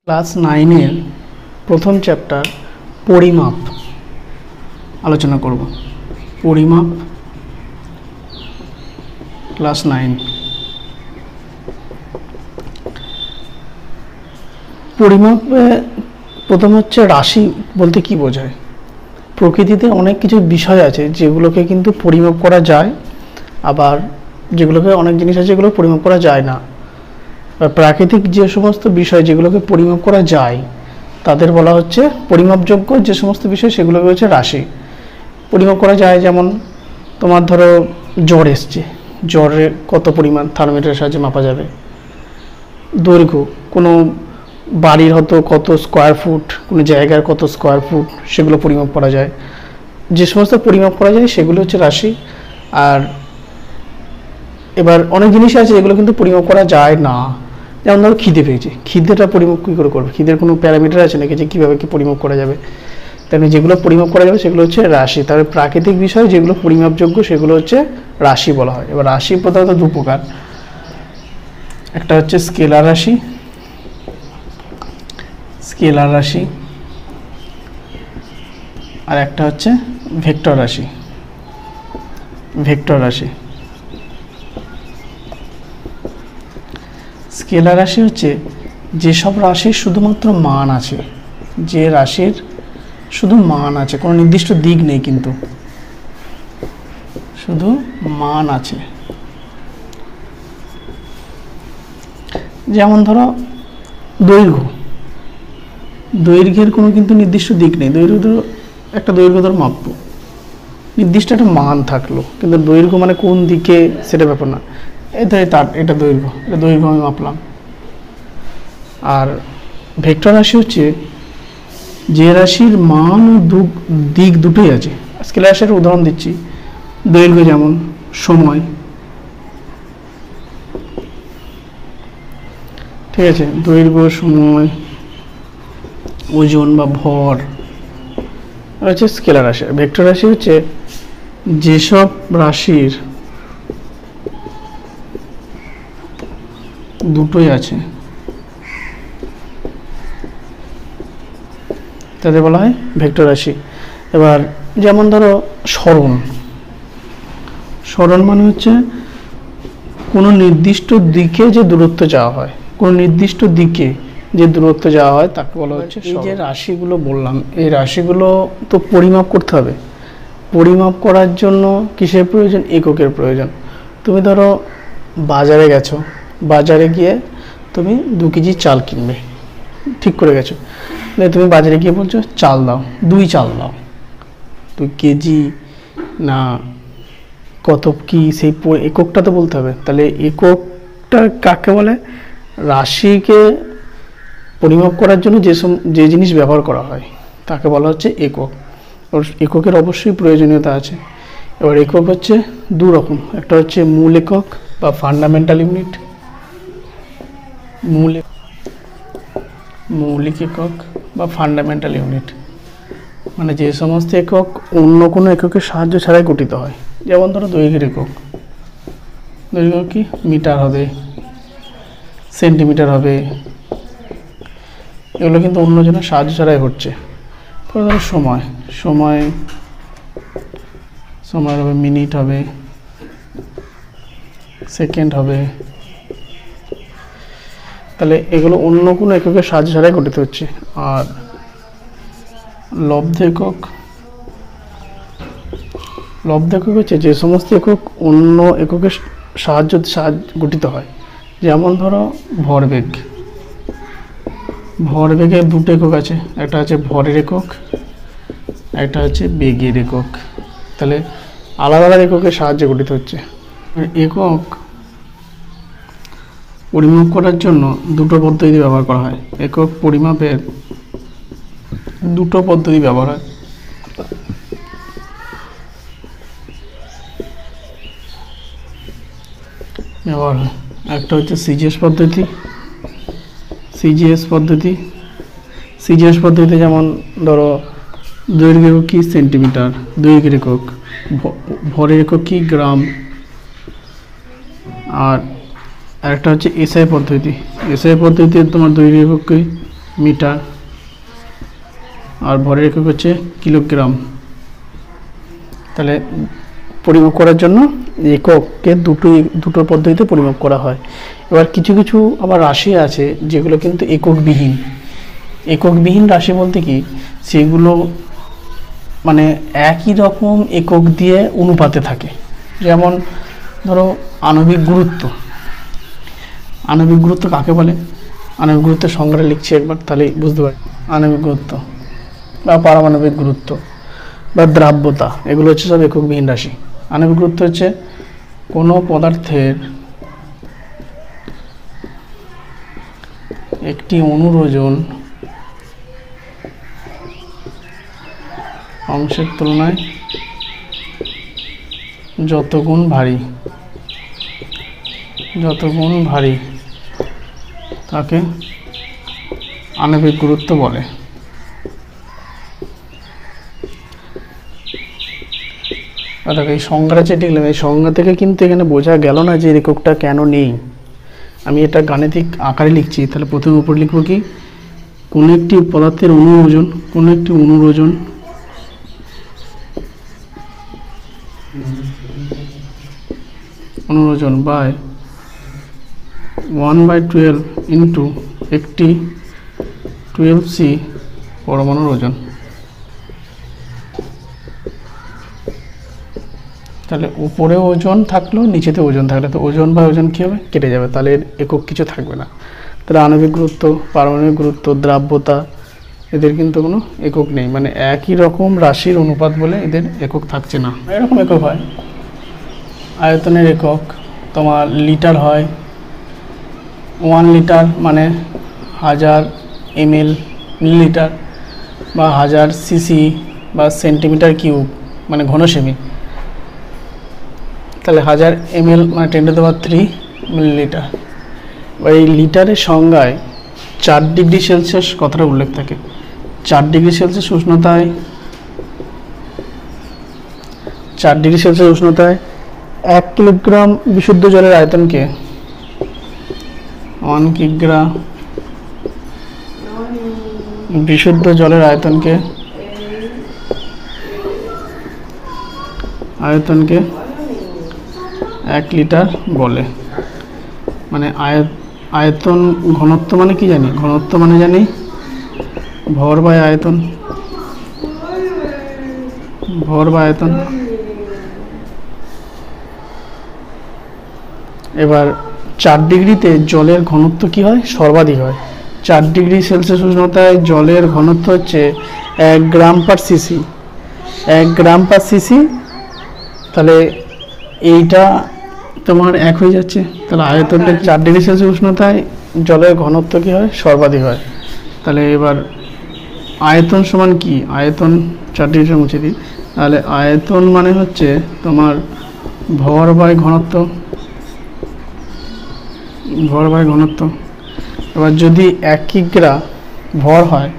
Class 9-এর প্রথম chapter পরিমাপ আলোচনা করব। পরিমাপ ক্লাস 9। পরিমাপে প্রথম হচ্ছে রাশি বলতে কি বোঝায়। প্রকৃতিতে অনেক কিছু বিষয় আছে যেগুলোকে কিন্তু পরিমাপ করা যায়, আবার যেগুলোকে অনেক জিনিস আছে যেগুলো পরিমাপ করা যায় না। প্রাকৃতিক যে সমস্ত বিষয় যেগুলোকে পরিমাপ করা যায় তাদের বলা হচ্ছে পরিমাপযোগ্য যে সমস্ত বিষয়, সেগুলোকে হচ্ছে রাশি। পরিমাপ করা যায়, যেমন তোমার ধরো জ্বর এসছে, জ্বরের কত পরিমাণ থার্মোমিটারের সাহায্যে মাপা যাবে। দৈর্ঘ্য কোনো বাড়ির হয়তো কত স্কোয়ার ফুট, কোনো জায়গার কত স্কোয়ার ফুট, সেগুলো পরিমাপ করা যায়। যে সমস্ত পরিমাপ করা যায় সেগুলো হচ্ছে রাশি। আর এবার অনেক জিনিস আছে যেগুলো কিন্তু পরিমাপ করা যায় না, যেমন ধরো খিদে পেয়েছে, খিদেটা পরিমাপ কী করে করবে? খিদের কোনো প্যারামিটার আছে নাকি যে কীভাবে কি পরিমাপ করা যাবে? তেমনি যেগুলো পরিমাপ করা যাবে সেগুলো হচ্ছে রাশি। তবে প্রাকৃতিক বিষয় যেগুলো পরিমাপযোগ্য সেগুলো হচ্ছে রাশি বলা হয়। এবার রাশি প্রধানত দু প্রকার, একটা হচ্ছে স্কেলার রাশি, স্কেলার রাশি, আর একটা হচ্ছে ভেক্টর রাশি, ভেক্টর রাশি। স্কেলার রাশি হচ্ছে যেসব রাশির শুধুমাত্র মান আছে, যে রাশির শুধু মান আছে, কোনো নির্দিষ্ট দিক নেই, কিন্তু শুধু মান আছে। যেমন ধরো দৈর্ঘ্য, দৈর্ঘ্যের কোনো কিন্তু নির্দিষ্ট দিক নেই। দৈর্ঘ্য ধরো একটা দৈর্ঘ্য ধরো মাপবো, নির্দিষ্ট একটা মান থাকলো, কিন্তু দৈর্ঘ্য মানে কোন দিকে সেটা ব্যাপার না। এটা দৈর্ঘ্য, এটা দৈর্ঘ্য আমি মাপলাম। আর ভেক্টর রাশি হচ্ছে যে রাশির মান ও দিক দুটোই আছে। স্কেলার রাশির উদাহরণ দিচ্ছি, দৈর্ঘ্য যেমন সময়, ঠিক আছে, দৈর্ঘ্য, সময়, ওজন বা ভর হচ্ছে স্কেলার রাশি। ভেক্টর রাশি হচ্ছে যেসব রাশির দুটোই আছে তাদের বলা হয় ভেক্টর রাশি। এবার যেমন ধরো সরণ, সরণ মানে হচ্ছে কোনো নির্দিষ্ট দিকে যে দূরত্ব যাওয়া হয়, কোনো নির্দিষ্ট দিকে যে দূরত্ব যাওয়া হয় তাকে বলা হচ্ছে। এই যে রাশিগুলো বললাম, এই রাশিগুলো তো পরিমাপ করতে হবে। পরিমাপ করার জন্য কিসের প্রয়োজন? এককের প্রয়োজন। তুমি ধরো বাজারে গেছো, বাজারে গিয়ে তুমি 2 কেজি চাল কিনবে, ঠিক করে গেছো। তুমি বাজারে গিয়ে বলছো চাল দাও, 2 চাল দাও। 2 কেজি না কত কি সেই এককটা তো বলতে হবে। তাহলে এককটা কাকে বলে? রাশিকে পরিমাপ করার জন্য যে জিনিস ব্যবহার করা হয় তাকে বলা হচ্ছে একক। এককের অবশ্যই প্রয়োজনীয়তা আছে। এবার একক হচ্ছে 2 রকম, একটা হচ্ছে মূল একক বা ফান্ডামেন্টাল ইউনিট, মৌলিক একক বা ফান্ডামেন্টাল ইউনিট, মানে যে সমস্ত একক অন্য কোনো এককের সাহায্য ছাড়াই গঠিত হয়। যেমন ধরো দৈর্ঘ্যের একক, দৈর্ঘ্য কি মিটার হবে, সেন্টিমিটার হবে, এগুলো কিন্তু অন্যজনের সাহায্য ছাড়াই হচ্ছে। তারপর ধরো সময়, সময় হবে মিনিট হবে, সেকেন্ড হবে। তাহলে এগুলো অন্য কোনো এককের সাহায্য ছাড়াই গঠিত হচ্ছে। আর লব্ধ একক, লব্ধ একক হচ্ছে যে সমস্ত একক অন্য এককের সাহায্য গঠিত হয়। যেমন ধরো ভরবেগ, ভরবেগের 2টো একক আছে, একটা হচ্ছে ভরের একক, একটা হচ্ছে বেগের একক। তাহলে আলাদা আলাদা এককের সাহায্যে গঠিত হচ্ছে। একক পরিমাপ করার জন্য 2টো পদ্ধতি ব্যবহার করা হয়। একক পরিমাপের 2টো পদ্ধতি ব্যবহার হয়। একটা হচ্ছে সিজিএস পদ্ধতি, সিজিএস পদ্ধতিতে যেমন ধরো দৈর্ঘ্য একক কি সেন্টিমিটার, দৈর্ঘ্যের একক, ভরের একক কি গ্রাম। আর একটা হচ্ছে এসআই পদ্ধতি, এসআই পদ্ধতিতে তোমার দৈর্ঘ্য একক কি মিটার, আর ভরের একক হচ্ছে কিলোগ্রাম। তাহলে পরিমাপ করার জন্য এককে দুটো পদ্ধতিতে পরিমাপ করা হয়। এবার কিছু কিছু আবার রাশি আছে যেগুলো কিন্তু এককবিহীন। এককবিহীন রাশি বলতে কি, সেগুলো মানে একই রকম একক দিয়ে অনুপাতে থাকে। যেমন ধরো আণবিক গুরুত্ব। আণবিক গুরুত্ব কাকে বলে? আণবিক গুরুত্বের সংজ্ঞাটা লিখছি একবার, তাহলে বুঝতে পারি। আণবিক গুরুত্ব বা পারমাণবিক গুরুত্ব বা দ্রাব্যতা, এগুলো হচ্ছে সব এককবিহীন রাশি। আণবিক গুরুত্ব হচ্ছে কোনো পদার্থের একটি অণুর ওজন অংশের তুলনায় যত গুণ ভারী তাকে আণবিক গুরুত্ব বলে। এই সংজ্ঞাটা যেটা লিখলাম, এই সংজ্ঞা থেকে কিন্তু এখানে বোঝা গেল না যে এককটা কেন নেই। আমি এটা গাণিতিক আকারে লিখছি। তাহলে প্রথমে উপর লিখবো কি, কোনো একটি পদার্থের অণুর ওজন, কোনো একটি অণুর ওজন বাই 1/12 ইন্টু একটি 12C পরমাণুর ওজন। তাহলে উপরে ওজন থাকলো, নিচেতে ওজন থাকলে তো ওজন বা ওজন কী হবে, কেটে যাবে, তাহলে এর একক কিছু থাকবে না। তাহলে আণবিক গুরুত্ব, পারমাণবিক গুরুত্ব, দ্রাব্যতা, এদের কিন্তু কোনো একক নেই। মানে একই রকম রাশির অনুপাত বলে এদের একক থাকছে না। এরকম একক হয়। আয়তনের একক তোমার লিটার হয়। 1 লিটার মানে 1000 ml মিলিলিটার, বা 1000 সিসি বা সেন্টিমিটার কিউব মানে ঘন সেমি। তাহলে 1000 ml মানে 10³ মিলিলিটার। এই লিটারের সংজ্ঞায় 4 ডিগ্রি সেলসিয়াস কথাটা উল্লেখ থাকে। 4 ডিগ্রি সেলসিয়াস উষ্ণতায় 1 কিলোগ্রাম বিশুদ্ধ জলের আয়তনকে 1 কিগ্রা বিশুদ্ধ জলের আয়তনকে 1 লিটার বলে। মানে আয়তন ঘনত্ব মানে কি জানি? ঘনত্ব মানে জানি ভর বা আয়তন। এবার 4 ডিগ্রিতে জলের ঘনত্ব কি হয়? সর্বাধিক হয়। 4 ডিগ্রি সেলসিয়াস উষ্ণতায় জলের ঘনত্ব হচ্ছে 1 গ্রাম পার সিসি। 1 গ্রাম পার সিসি। তাহলে এইটা তোমার 1 হয়ে যাচ্ছে। তাহলে আয়তনটা 4 ডিগ্রি সেলসিয়াস উষ্ণতায় জলের ঘনত্ব কি হয়? সর্বাধিক হয়। তাহলে এবার আয়তন সমান কি? আয়তন 4 ডিগ্রি মুছে দিই। তাহলে আয়তন মানে হচ্ছে তোমার ভর বাই ঘনত্ব। এবার যদি 1 কিগ্রা ভর হয়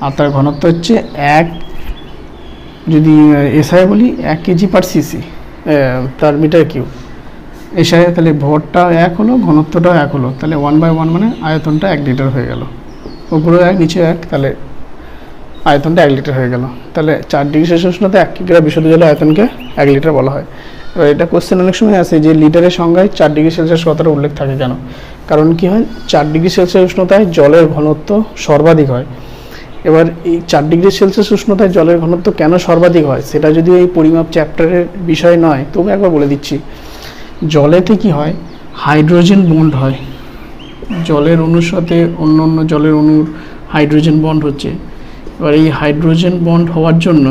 আর তার ঘনত্ব হচ্ছে 1, যদি এসআই বলি 1 কেজি পার সিসি তার মিটার কিউব এসআই, তাহলে ভরটা 1 হলো, ঘনত্বটাও 1 হলো। তাহলে 1/1 মানে আয়তনটা 1 লিটার হয়ে গেল। উপরে 1 নিচে 1, তাহলে আয়তনটা 1 লিটার হয়ে গেল। তাহলে 4 ডিগ্রি সেলসিয়াস উষ্ণতায় 1 কিগ্রা বিশুদ্ধ জলের আয়তনকে 1 লিটার বলা হয়। এবার এটা কোশ্চেন অনেক সময় আসে যে লিটারের সংজ্ঞায় 4 ডিগ্রি সেলসিয়াস কথাটা উল্লেখ থাকে কেন? কারণ কি হয়, 4 ডিগ্রি সেলসিয়াস উষ্ণতায় জলের ঘনত্ব সর্বাধিক হয়। এবার এই 4 ডিগ্রি সেলসিয়াস উষ্ণতায় জলের ঘনত্ব কেন সর্বাধিক হয় সেটা যদিও এই পরিমাপ চ্যাপ্টারের বিষয় নয়, তবু একবার বলে দিচ্ছি। জলেতে কি হয়, হাইড্রোজেন বন্ড হয়। জলের অণুর সাথে অন্য অন্য জলের অণুর হাইড্রোজেন বন্ড হচ্ছে। এবার এই হাইড্রোজেন বন্ড হওয়ার জন্য,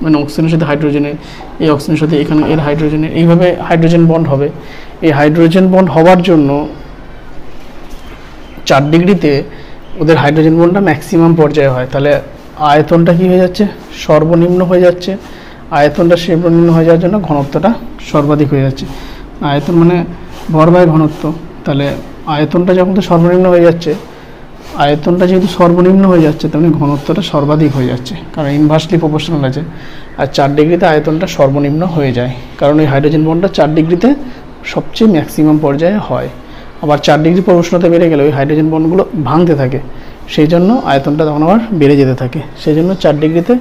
মানে অক্সিজেনের সাথে হাইড্রোজেনের, এই অক্সিজেনের সাথে এখানে এর হাইড্রোজেনের, এইভাবে হাইড্রোজেন বন্ড হবে। এই হাইড্রোজেন বন্ড হওয়ার জন্য 4 ডিগ্রিতে ওদের হাইড্রোজেন বন্ডটা ম্যাক্সিমাম পর্যায়ে হয়। তাহলে আয়তনটা কি হয়ে যাচ্ছে? সর্বনিম্ন হয়ে যাচ্ছে। আয়তনটা সর্বনিম্ন হয়ে যাওয়ার জন্য ঘনত্বটা সর্বাধিক হয়ে যাচ্ছে। আয়তন মানে ভর বাই ঘনত্ব। তাহলে আয়তনটা যখন তো সর্বনিম্ন হয়ে যাচ্ছে, আয়তনটা যেহেতু সর্বনিম্ন হয়ে যাচ্ছে, তেমনি ঘনত্বটা সর্বাধিক হয়ে যাচ্ছে, কারণ ইনভার্সলি প্রপোর্শনাল আছে। আর 4 ডিগ্রিতে আয়তনটা সর্বনিম্ন হয়ে যায়, কারণ এই হাইড্রোজেন বন্ডটা 4 ডিগ্রিতে সবচেয়ে ম্যাক্সিমাম পর্যায়ে হয়। আবার 4 ডিগ্রি পর উষ্ণতা বেড়ে গেলে ওই হাইড্রোজেন বন্ডগুলো ভাঙতে থাকে। সেই জন্য আয়তনটা তখন আবার বেড়ে যেতে থাকে, সেই জন্য 4 ডিগ্রিতে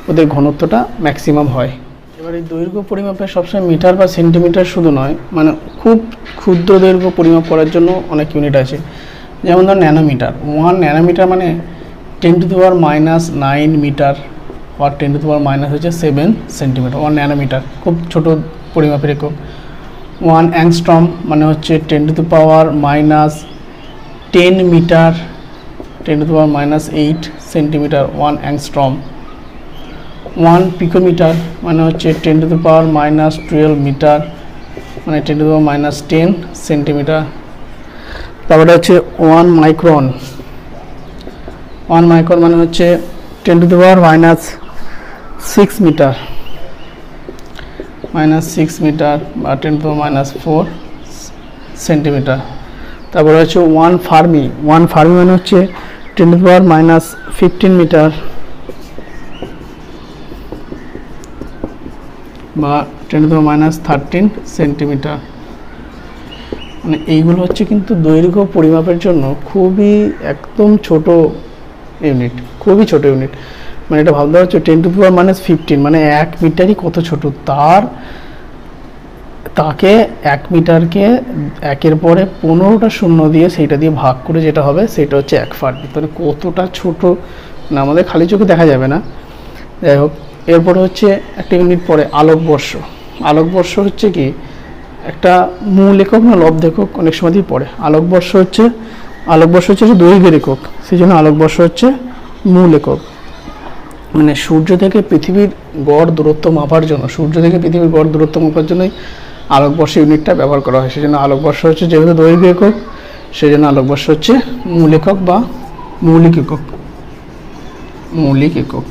ওদের ঘনত্বটা ম্যাক্সিমাম হয়। এবার এই দৈর্ঘ্য পরিমাপে সবসময় মিটার বা সেন্টিমিটার শুধু নয়, মানে খুব ক্ষুদ্র দৈর্ঘ্য পরিমাপ করার জন্য অনেক ইউনিট আছে। যেমন ধর ন্যানোমিটার, 1 ন্যানোমিটার মানে 10⁻⁹ মিটার, আর 10⁻⁷ সেন্টিমিটার। 1 ন্যানোমিটার খুব ছোট পরিমাপের একক। 1 অ্যাংস্ট্রম মানে হচ্ছে 10⁻⁻10 মিটার, 10⁻⁸ সেন্টিমিটার 1 অ্যাংস্ট্রম। 1 পিকোমিটার মানে হচ্ছে 10⁻⁻12 মিটার, মানে 10⁻⁻10 সেন্টিমিটার। তারপরে হচ্ছে 1 মাইক্রন, 1 মাইক্রন মানে হচ্ছে 10⁻⁻6 মিটার, -6 মিটার বা 10⁻⁻4 সেন্টিমিটার। তারপরে হচ্ছে 1 ফার্মি, 1 ফার্মি মানে হচ্ছে 10⁻⁻15 মিটার বা 10⁻⁻13 সেন্টিমিটার। মানে এইগুলো হচ্ছে কিন্তু দৈর্ঘ্য পরিমাপের জন্য খুবই একদম ছোট ইউনিট, খুবই ছোট ইউনিট। মানে এটা ভাবতে হচ্ছে 10⁻⁻15 মানে 1 মিটারই কত ছোট, তাকে 1 মিটারকে 1-এর পরে 15টা শূন্য দিয়ে সেইটা দিয়ে ভাগ করে যেটা হবে সেটা হচ্ছে 1 ফার্মি। তাহলে কতটা ছোট না আমাদের খালি চোখে দেখা যাবে না। যাই হোক, এরপরে হচ্ছে একটা ইউনিট পরে আলোকবর্ষ। আলোকবর্ষ হচ্ছে কি একটা মূল একক না লব্ধ একক, অনেক সময় দিয়ে পড়ে। আলোকবর্ষ হচ্ছে দৈর্ঘ্যের একক, সেই জন্য আলোকবর্ষ হচ্ছে মূল একক। মানে সূর্য থেকে পৃথিবীর গড় দূরত্ব মাপার জন্য, জন্যই আলোকবর্ষ ইউনিটটা ব্যবহার করা হয়। সেই জন্য আলোকবর্ষ হচ্ছে যেহেতু দৈর্ঘ্য একক, সেই জন্য আলোকবর্ষ হচ্ছে মূল একক বা মৌলিক একক।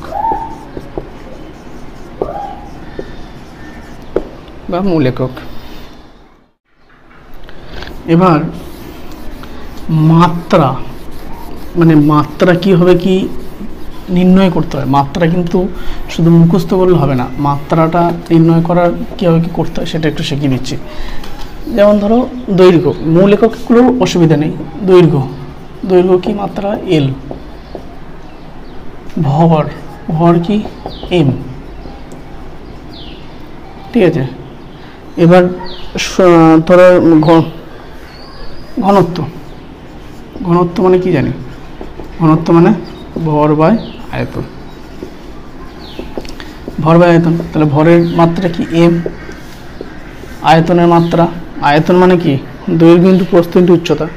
এবার মাত্রা, মানে মাত্রা কি হবে কি নির্ণয় করতে হয়। মাত্রা কিন্তু শুধু মুখস্থ করলে হবে না, মাত্রাটা নির্ণয় করার কীভাবে কী করতে হয় সেটা একটু শিখিয়ে দিচ্ছি। যেমন ধরো দৈর্ঘ্য, মূল এককগুলোর অসুবিধা নেই। দৈর্ঘ্য কি মাত্রা এল, ভর কি এম, ঠিক আছে। এবার ধরো ঘনত্ব মানে কি জানি, ঘনত্ব মানে ভর বাই আয়তন। তাহলে ভরের মাত্রা কি এম, আয়তনের মাত্রা, আয়তন মানে কি দৈর্ঘ্য ইন্টু প্রস্থ ইন্টু উচ্চতা।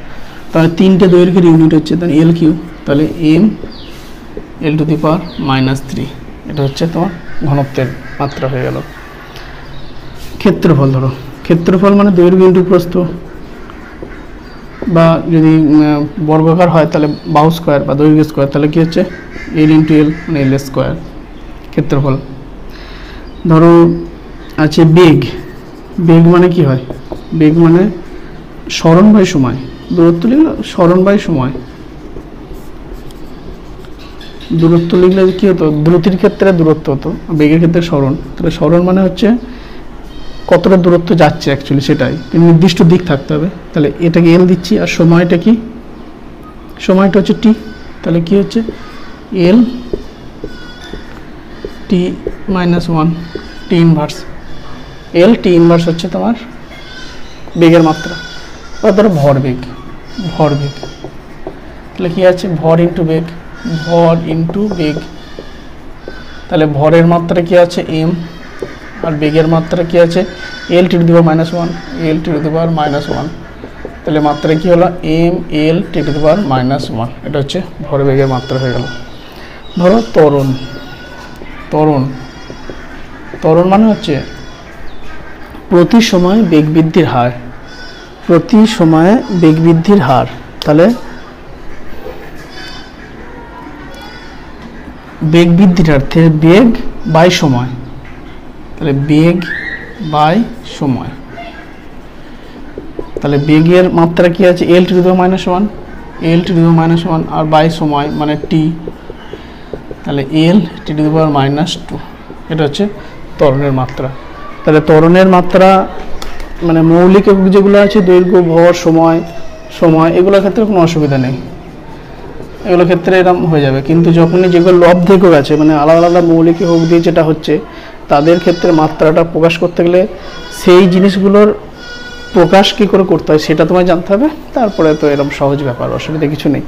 তাহলে 3টে দৈর্ঘ্যের ইউনিট হচ্ছে তাহলে এল কিউ, তাহলে এম L⁻³ এটা হচ্ছে তোমার ঘনত্বের মাত্রা হয়ে গেল। ক্ষেত্রফল মানে দৈর্ঘ্য ইন্টু প্রস্থ, বা যদি বর্গাকার হয় তাহলে বাহু স্কোয়ার বা দৈর্ঘ্য স্কোয়ার, তাহলে কি হচ্ছে L × L মানে L স্কোয়ার ক্ষেত্রফল। ধরো আছে বেগ মানে কি হয়, বেগ মানে সরণ বাই সময়, দূরত্ব লিখলে সরণ বাই সময়। দূরত্ব লিখলে কি হতো, দ্রুতির ক্ষেত্রে দূরত্ব হতো, বেগের ক্ষেত্রে সরণ। তাহলে সরণ মানে হচ্ছে কতটা দূরত্ব যাচ্ছে অ্যাকচুয়ালি সেটাই, নির্দিষ্ট দিক থাকতে হবে। তাহলে এটাকে এল দিচ্ছি, আর সময়টা কি, সময়টা হচ্ছে টি, তাহলে কি হচ্ছে এল t-1 টি ইনভার্স। এল টি ইনভার্স হচ্ছে তোমার বেগের মাত্রা। বা ধরো ভরবেগ, তাহলে কি আছে ভর ইন্টু বেগ। তাহলে ভরের মাত্রা কি আছে এম, আর বেগের মাত্রা কি আছে L⁻⁻1। তাহলে মাত্রা কি হলো mL⁻⁻1, এটা হচ্ছে ভরবেগের মাত্রা হয়ে গেল। ধরো ত্বরণ মানে হচ্ছে প্রতি সময় বেগ বৃদ্ধির হার, তাহলে বেগ বৃদ্ধির হার থেকে বেগ বাই সময়, তাহলে বেগ বাই সময়। তাহলে বেগের মাত্রা কি আছে L⁻⁻1 আর বাই সময় মানে টি, তাহলে L⁻²। এটা হচ্ছে ত্বরণের মাত্রা। তাহলে ত্বরণের মাত্রা মানে মৌলিক একক যেগুলো আছে দৈর্ঘ্য, ভর, সময় এগুলোর ক্ষেত্রে কোনো অসুবিধা নেই। এগুলো ক্ষেত্রে এরকম হয়ে যাবে। কিন্তু যখনই যেগুলো লব্ধ একক আছে, মানে আলাদা আলাদা মৌলিক একক দিয়ে যেটা হচ্ছে, তাদের ক্ষেত্রে মাত্রাটা প্রকাশ করতে গেলে সেই জিনিসগুলোর প্রকাশ কী করে করতে হয় সেটা তোমায় জানতে হবে। তারপরে তো এরকম সহজ ব্যাপার, অসুবিধা কিছু নেই।